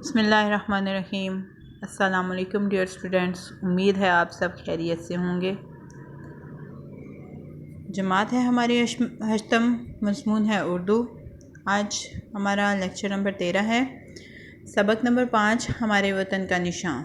बिस्मिल्लाहिर्रहमानिर्रहीम। अस्सलाम वालेकुम डियर स्टूडेंट्स, उम्मीद है आप सब खैरियत से होंगे। जमात है हमारी हश्तम, मज़मून है उर्दू। आज हमारा लेक्चर नंबर 13 है, सबक नंबर 5, हमारे वतन का निशान।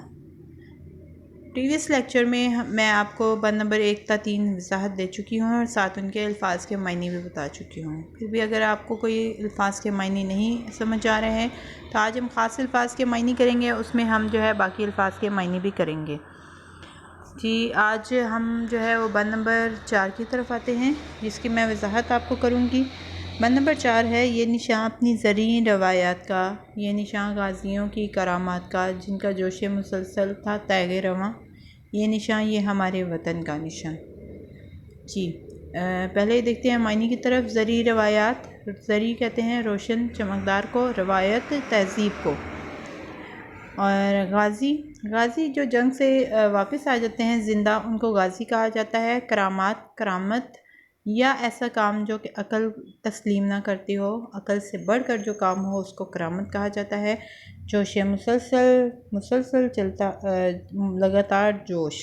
प्रीवियस लेक्चर में मैं आपको बंद नंबर 1 था 3 वजाहत दे चुकी हूँ और साथ उनके अल्फाज के मायने भी बता चुकी हूँ। फिर भी अगर आपको कोई अल्फाज के मायने नहीं समझ आ रहे हैं तो आज हम ख़ास अल्फाज के मायने करेंगे, उसमें हम जो है बाकी अल्फाज के मायने भी करेंगे जी। आज हम जो है वो बंद नंबर 4 की तरफ आते हैं, जिसकी मैं वजाहत आपको करूँगी। बंद नंबर 4 है, ये निशान अपनी ज़रीन रवायात का, ये निशान गाजियों की करामात का, जिनका जोश मुसलसल था तैग रवां, ये निशान ये हमारे वतन का निशान जी। पहले देखते हैं मायने की तरफ। ज़री रवायात, ज़री कहते हैं रोशन चमकदार को, रवायत तहज़ीब को। और गाज़ी, गाज़ी जो जंग से वापस आ जाते हैं ज़िंदा, उनको गाज़ी कहा जाता है। करामात, करामत या ऐसा काम जो कि अकल तस्लीम ना करती हो, अकल से बढ़कर जो काम हो उसको करामत कहा जाता है। जोश मुसलसल चलता, लगातार जोश।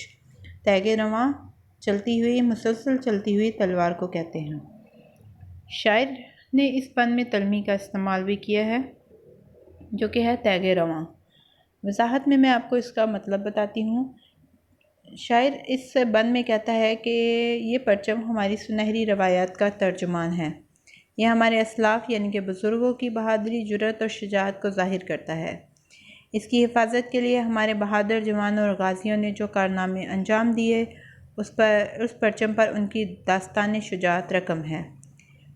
तैगे रवां, चलती हुई, मुसलसल चलती हुई तलवार को कहते हैं। शायर ने इस बंद में तलमी का इस्तेमाल भी किया है, जो कि है तैगे रवां। वजाहत में मैं आपको इसका मतलब बताती हूँ। शायर इस बंद में कहता है कि ये परचम हमारी सुनहरी रवायात का तर्जुमान है। यह हमारे असलाफ यानी कि बुज़ुर्गों की बहादुरी, जुर्रत और शुजाअत को ज़ाहिर करता है। इसकी हिफाजत के लिए हमारे बहादुर जवानों और गाजियों ने जो कारनामे अंजाम दिए, उस परचम पर उनकी दास्तान शुजाअत रकम है।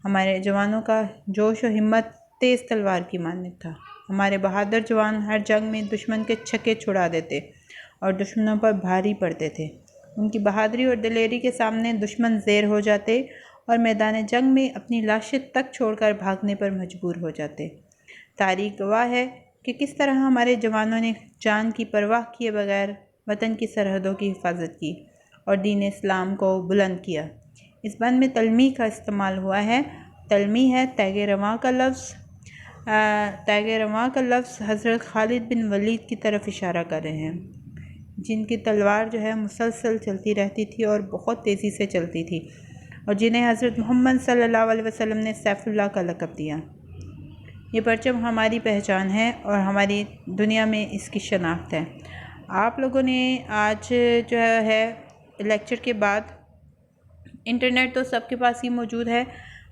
हमारे जवानों का जोश और हिम्मत तेज़ तलवार की मानद था। हमारे बहादुर जवान हर जंग में दुश्मन के छक्के छुड़ा देते और दुश्मनों पर भारी पड़ते थे। उनकी बहादुरी और दिलेरी के सामने दुश्मन ज़ेर हो जाते और मैदान जंग में अपनी लाशें तक छोड़कर भागने पर मजबूर हो जाते। तारीख़ गवाह है कि किस तरह हमारे जवानों ने जान की परवाह किए बगैर वतन की सरहदों की हिफाजत की और दीन इस्लाम को बुलंद किया। इस बंद में तलमी का इस्तेमाल हुआ है। तलमी है तैगे रवां का लफ्ज़। तैगे रवां का लफ्ज़ हज़रत खालिद बिन वलीद की तरफ इशारा कर रहे हैं, जिनकी तलवार जो है मुसलसल चलती रहती थी और बहुत तेज़ी से चलती थी, और जिन्हें हज़रत मोहम्मद सल्लल्लाहु अलैहि वसल्लम ने सैफुल्लाह का लक़ब दिया। ये परचम हमारी पहचान है और हमारी दुनिया में इसकी शनाख्त है। आप लोगों ने आज जो है लेक्चर के बाद, इंटरनेट तो सबके पास ही मौजूद है,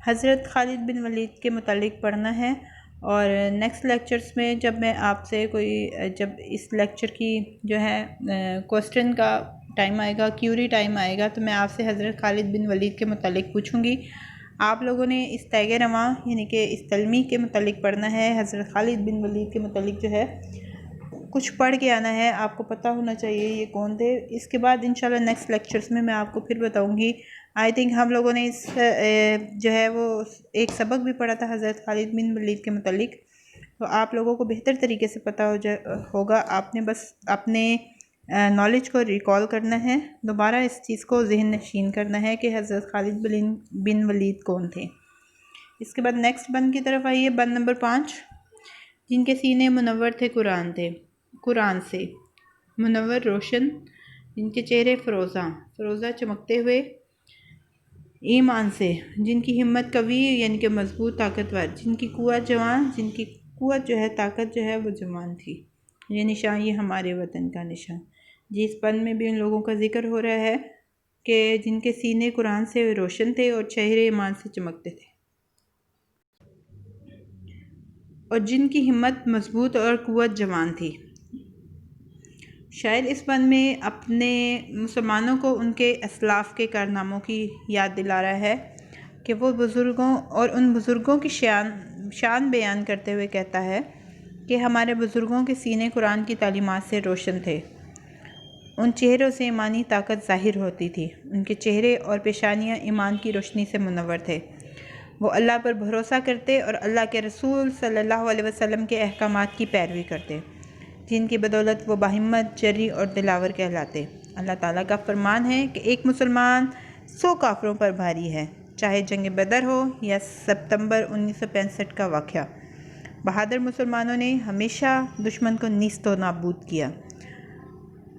हज़रत खालिद बिन वलीद के मुतालिक पढ़ना है। और नेक्स्ट लेक्चर्स में जब मैं आपसे जब इस लेक्चर की जो है क्वेश्चन का टाइम आएगा, क्यूरी टाइम आएगा, तो मैं आपसे हज़रत खालिद बिन वलीद के मुतालिक पूछूंगी। आप लोगों ने इस तैगे रवां यानी कि इस तलमी के मुतालिक पढ़ना है। हज़रत खालिद बिन वलीद के मुतालिक जो है कुछ पढ़ के आना है, आपको पता होना चाहिए ये कौन थे। इसके बाद इंशाल्लाह नेक्स्ट लेक्चर्स में मैं आपको फिर बताऊंगी। आई थिंक हम लोगों ने इस जो है वो एक सबक भी पढ़ा था हज़रत खालिद बिन वलीद के मुतालिक, तो आप लोगों को बेहतर तरीके से पता होगा। आपने बस अपने नॉलेज को रिकॉल करना है, दोबारा इस चीज़ को जहन नशीन करना है कि हज़रत खालिद बिन वलीद कौन थे। इसके बाद नेक्स्ट बंद की तरफ आइए। बंद नंबर 5, जिनके सीने मुनव्वर थे कुरान से, मुनव्वर रोशन, जिनके चेहरे फ़रोज़ा चमकते हुए, ईमान से, जिनकी हिम्मत कवी यानी कि मजबूत ताकतवर, जिनकी कुव्वत जो है ताकत जो है वो जवान थी। ये निशान ये हमारे वतन का निशान जी। इस बंद में भी उन लोगों का जिक्र हो रहा है कि जिनके सीने कुरान से रोशन थे और चेहरे ईमान से चमकते थे, और जिनकी हिम्मत मजबूत और कुव्वत जवान थी। शायर इस बंद में अपने मुसलमानों को उनके असलाफ के कारनामों की याद दिला रहा है कि वो बुज़ुर्गों और उन बुज़ुर्गों की शान बयान करते हुए कहता है कि हमारे बुज़ुर्गों के सीने कुरान की तालीमात से रोशन थे। उन चेहरों से ईमानी ताकत ज़ाहिर होती थी। उनके चेहरे और पेशानियाँ ईमान की रोशनी से मुनव्वर थे। वो अल्लाह पर भरोसा करते और अल्लाह के रसूल सल्लल्लाहु अलैहि वसल्लम के अहकामात की पैरवी करते, जिनकी बदौलत वो बाहिम्मत, जरी और दिलावर कहलाते। अल्लाह ताला का फरमान है कि एक मुसलमान 100 काफिरों पर भारी है, चाहे जंग बदर हो या सितंबर 1965 का वाक़या। बहादुर मुसलमानों ने हमेशा दुश्मन को नीस्त व नाबूद किया।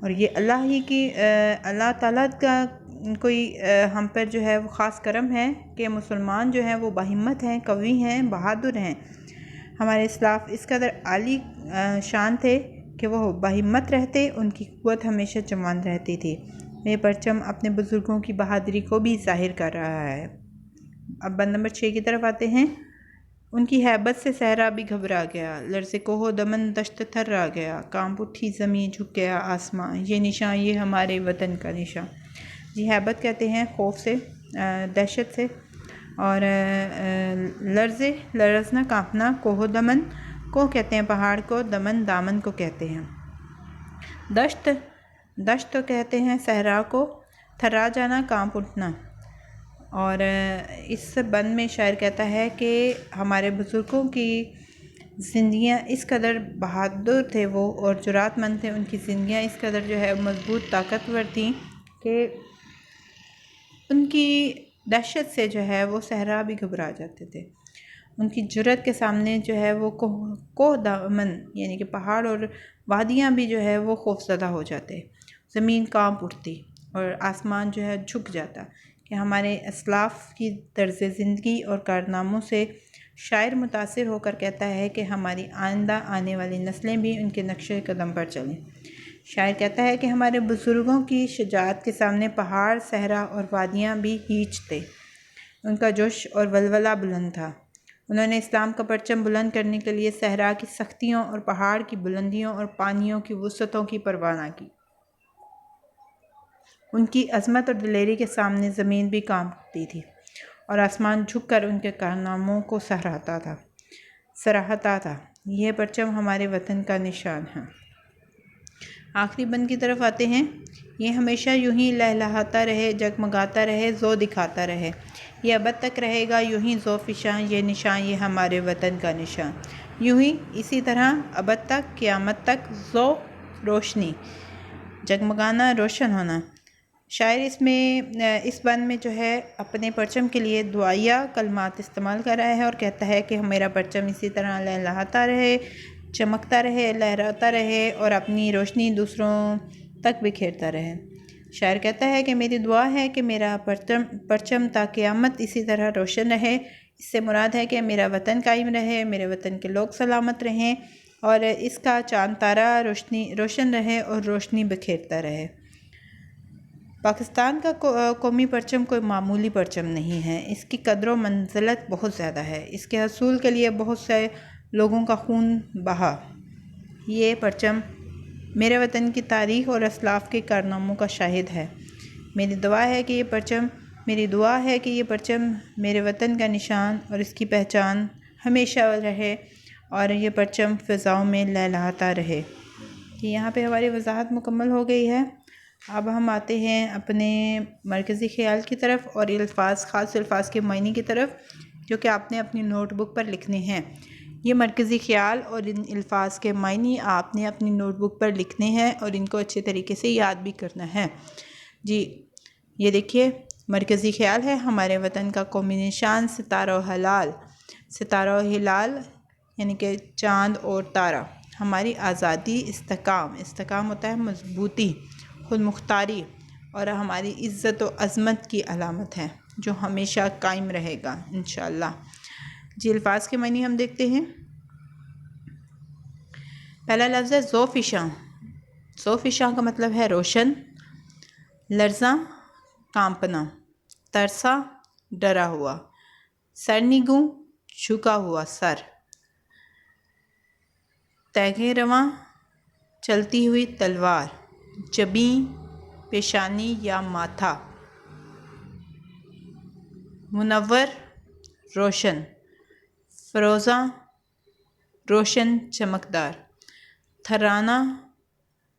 और ये अल्लाह ताला का कोई हम पर जो है वो ख़ास करम है कि मुसलमान जो हैं वो बाहिम्मत हैं, कवी हैं, बहादुर हैं। हमारे इस्लाफ इस कदर आली शान थे कि वो बाहिम्मत रहते, उनकी क़ुव्वत हमेशा जवान रहती थी। ये परचम अपने बुज़ुर्गों की बहादुरी को भी ज़ाहिर कर रहा है। अब बंद नंबर 6 की तरफ आते हैं। उनकी हैबत से सहरा भी घबरा गया, लर्ज़े कोहो दमन दश्त थर्रा गया, कांप उठी ज़मीं झुक गया आसमां, ये निशान ये हमारे वतन का निशान। जी हैबत कहते हैं खौफ से, दहशत से, और लर्ज़े लरज़ना कांपना, कोहो दमन को कहते हैं पहाड़ को, दमन दामन को कहते हैं। दश्त दश्त तो कहते हैं सहरा को, थर्रा जाना कांप उठना। और इस बंद में शायर कहता है कि हमारे बुज़ुर्गों की ज़िंदगियाँ इस कदर बहादुर थे वो और जुरातमंद थे, उनकी ज़िंदगियाँ इस कदर जो है मजबूत ताकतवर थीं कि उनकी दहशत से जो है वो सहरा भी घबरा जाते थे। उनकी जुर्रत के सामने जो है वो कोह दामन यानी कि पहाड़ और वादियाँ भी जो है वो खौफज़दा हो जाते, ज़मीन कांप उठती और आसमान जो है झुक जाता। कि हमारे असलाफ़ की तर्ज़ ज़िंदगी और कारनामों से शायर मुतासिर होकर कहता है कि हमारी आइंदा आने वाली नस्लें भी उनके नक्शे कदम पर चलें। शायर कहता है कि हमारे बुज़ुर्गों की शजाअत के सामने पहाड़, सहरा और वादियाँ भी हीच थे। उनका जोश और वलवला बुलंद था। उन्होंने इस्लाम का परचम बुलंद करने के लिए सहरा की सख्तियों और पहाड़ की बुलंदियों और पानियों की वुसअतों की परवाह न की। उनकी अज़मत और दिलेरी के सामने ज़मीन भी कांपती थी और आसमान झुककर उनके कारनामों को सराहता था। यह परचम हमारे वतन का निशान है। आखिरी बंद की तरफ आते हैं। ये हमेशा यूं ही लहलहाता रहे, जगमगाता रहे, ज़ो दिखाता रहे। ये अब तक रहेगा यूं ही ज़ो फ़िशां, ये निशान ये हमारे वतन का निशान। यूं ही इसी तरह अब तक क़यामत तक ज़ो रोशनी, जगमगाना, रोशन होना। शायर इस बंद में जो है अपने परचम के लिए दुआया कलमात इस्तेमाल कर रहा है और कहता है कि मेरा परचम इसी तरह लहलहाता रहे, चमकता रहे, लहराता रहे और अपनी रोशनी दूसरों तक बिखेरता रहे। शायर कहता है कि मेरी दुआ है कि मेरा परचम ता क़यामत इसी तरह रोशन रहे। इससे मुराद है कि मेरा वतन कायम रहे, मेरे वतन के लोग सलामत रहें और इसका चांद तारा रोशन रहे और रोशनी बिखेरता रहे। पाकिस्तान का कौमी परचम कोई मामूली परचम नहीं है। इसकी कदर व मंज़िलत बहुत ज़्यादा है। इसके हसूल के लिए बहुत से लोगों का खून बहा। ये परचम मेरे वतन की तारीख़ और असलाफ़ के कारनामों का शाहिद है। मेरी दुआ है कि ये परचम मेरे वतन का निशान और इसकी पहचान हमेशा रहे और ये परचम फ़िज़ाओं में लहलहाता रहे। कि यहाँ पे हमारी वजाहत मुकम्मल हो गई है। अब हम आते हैं अपने मरकज़ी ख़्याल की तरफ और ख़ास अल्फाज के मायने की तरफ, जो कि आपने अपनी नोटबुक पर लिखने हैं। ये मरकज़ी ख़्याल और इन अल्फाज के मायने आपने अपनी नोटबुक पर लिखने हैं और इनको अच्छे तरीके से याद भी करना है। जी ये देखिए, मरकज़ी ख़्याल है हमारे वतन का कौमी निशान सितारा व हिलाल यानी कि चाँद और तारा। हमारी आज़ादी इस्तेकाम होता है मजबूती, खुद मुख्तारी और हमारी इज़्ज़त व अज़मत की अलामत है जो हमेशा कायम रहेगा इंशाअल्लाह। जी अल्फाज के मायने हम देखते हैं। पहला लफ्ज़ है ज़ोफ़िशां का मतलब है रोशन, लर्ज़ा कांपना, तरसा डरा हुआ, सरनिगू झुका हुआ सर, तैगे रवां चलती हुई तलवार, जबीं पेशानी या माथा, मुनव्वर रोशन, फ़रोज़ा रोशन चमकदार, थर्राना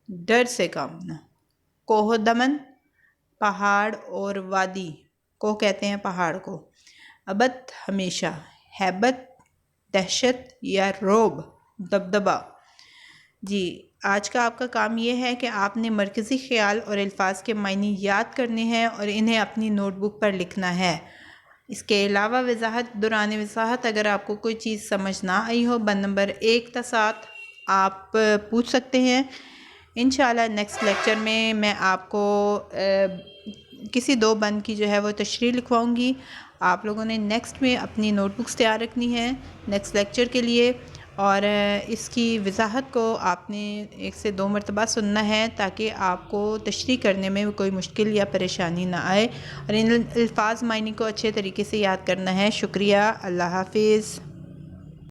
डर से कांपना, कोह दमन पहाड़ और वादी को कहते हैं पहाड़ को, अबद हमेशा, हैबत दहशत या रोब दबदबा। जी आज का आपका काम ये है कि आपने मरकज़ी ख़्याल और अल्फाज के मायने याद करने हैं और इन्हें अपनी नोटबुक पर लिखना है। इसके अलावा वजाहत दौरान वजाहत अगर आपको कोई चीज़ समझ ना आई हो बंद नंबर 1 के साथ आप पूछ सकते हैं। इंशाल्लाह नेक्स्ट लेक्चर में मैं आपको किसी 2 बंद की जो है वो तशरीह लिखवाऊंगी। आप लोगों ने नेक्स्ट में अपनी नोटबुक्स तैयार रखनी है नेक्स्ट लेक्चर के लिए, और इसकी वजाहत को आपने 1 से 2 मरतबा सुनना है ताकि आपको तशरीह करने में कोई मुश्किल या परेशानी ना आए, और इन अल्फाज मायने को अच्छे तरीके से याद करना है। शुक्रिया, अल्लाह हाफिज़।